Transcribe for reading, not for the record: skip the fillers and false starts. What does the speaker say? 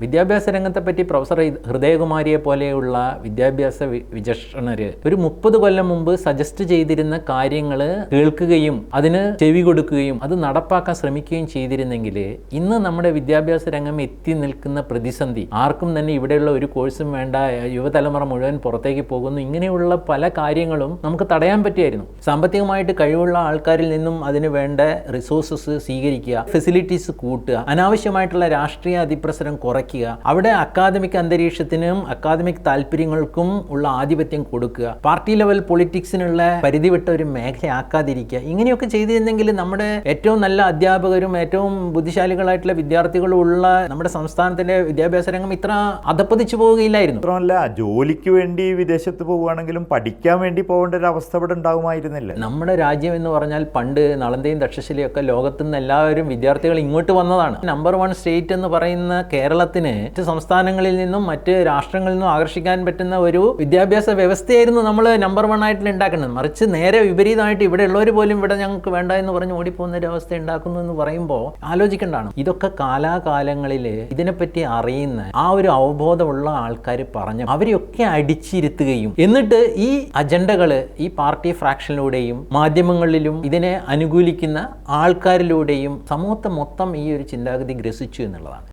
വിദ്യാഭ്യാസ രംഗത്തെപ്പറ്റി പ്രൊഫസർ ഹൃദയകുമാരിയെ പോലെയുള്ള വിദ്യാഭ്യാസ വിചക്ഷണര് ഒരു 30 കൊല്ലം മുമ്പ് സജസ്റ്റ് ചെയ്തിരുന്ന കാര്യങ്ങൾ കേൾക്കുകയും അതിന് ചെവി കൊടുക്കുകയും അത് നടപ്പാക്കാൻ ശ്രമിക്കുകയും ചെയ്തിരുന്നെങ്കിൽ ഇന്ന് നമ്മുടെ വിദ്യാഭ്യാസ രംഗം എത്തി നിൽക്കുന്ന പ്രതിസന്ധി ആർക്കും തന്നെ ഇവിടെയുള്ള ഒരു കോഴ്സും വേണ്ട, യുവതലമുറ മുഴുവൻ പുറത്തേക്ക് പോകുന്നു, ഇങ്ങനെയുള്ള പല കാര്യങ്ങളും നമുക്ക് തടയാൻ പറ്റിയായിരുന്നു. സാമ്പത്തികമായിട്ട് കഴിവുള്ള ആൾക്കാരിൽ നിന്നും അതിന് വേണ്ട റിസോഴ്സസ് സ്വീകരിക്കുക, ഫെസിലിറ്റീസ് കൂട്ടുക, അനാവശ്യമായിട്ടുള്ള രാഷ്ട്രീയ അതിപ്രസരം കുറയ്ക്കുക, അവിടെ അക്കാദമിക് അന്തരീക്ഷത്തിനും അക്കാദമിക് താല്പര്യങ്ങൾക്കും ഉള്ള ആധിപത്യം കൊടുക്കുക, പാർട്ടി ലെവൽ പൊളിറ്റിക്സിനുള്ള പരിധി വിട്ട ഒരു മേഖലയാക്കാതിരിക്കുക. ഇങ്ങനെയൊക്കെ ചെയ്തിരുന്നെങ്കിൽ നമ്മുടെ ഏറ്റവും നല്ല അധ്യാപകരും ഏറ്റവും ബുദ്ധിശാലികളായിട്ടുള്ള വിദ്യാർത്ഥികളും ഉള്ള നമ്മുടെ സംസ്ഥാനത്തിന്റെ വിദ്യാഭ്യാസ രംഗം ഇത്ര അധപ്പതിച്ചു പോവുകയില്ലായിരുന്നു. മാത്രമല്ല, ജോലിക്ക് വേണ്ടി വിദേശത്ത് പോവുകയാണെങ്കിലും പഠിക്കാൻ വേണ്ടി പോകേണ്ട ഒരു അവസ്ഥ ഇവിടെ ഉണ്ടാകുമായിരുന്നില്ല. നമ്മുടെ രാജ്യം എന്ന് പറഞ്ഞാൽ പണ്ട് നളന്തയും തക്ഷശിലയും ഒക്കെ ലോകത്തു നിന്ന് എല്ലാവരും വിദ്യാർത്ഥികൾ ഇങ്ങോട്ട് വന്നതാണ്. നമ്പർ 1 സ്റ്റേറ്റ് എന്ന് പറയുന്ന കേരളത്തിന് മറ്റ് സംസ്ഥാനങ്ങളിൽ നിന്നും മറ്റ് രാഷ്ട്രങ്ങളിൽ നിന്നും ആകർഷിക്കാൻ പറ്റുന്ന ഒരു വിദ്യാഭ്യാസ വ്യവസ്ഥയായിരുന്നു നമ്മൾ നമ്പർ 1 ആയിട്ട് ഉണ്ടാക്കുന്നത്. മറിച്ച് നേരെ വിപരീതമായിട്ട് ഇവിടെ ഉള്ളവർ പോലും ഇവിടെ ഞങ്ങൾക്ക് വേണ്ട എന്ന് പറഞ്ഞ് ഓടിപ്പോകുന്ന ഒരു അവസ്ഥ ഉണ്ടാക്കുന്നു എന്ന് പറയുമ്പോൾ ആലോചിക്കേണ്ടതാണ്. ഇതൊക്കെ കാലാകാലങ്ങളിൽ ഇതിനെപ്പറ്റി അറിയുന്ന ആ ഒരു അവബോധമുള്ള ആൾക്കാർ പറഞ്ഞു അവരെയൊക്കെ അടിച്ചിരുത്തുകയും എന്നിട്ട് ഈ അജണ്ടകൾ ഈ പാർട്ടി ഫ്രാക്ഷനിലൂടെയും മാധ്യമങ്ങളിലും ഇതിനെ അനുകൂലിക്കുന്ന ആൾക്കാരിലൂടെയും സമൂഹത്തെ മൊത്തം ഈ ഒരു ചിന്താഗതി ഗ്രസിച്ചു എന്നുള്ളതാണ്.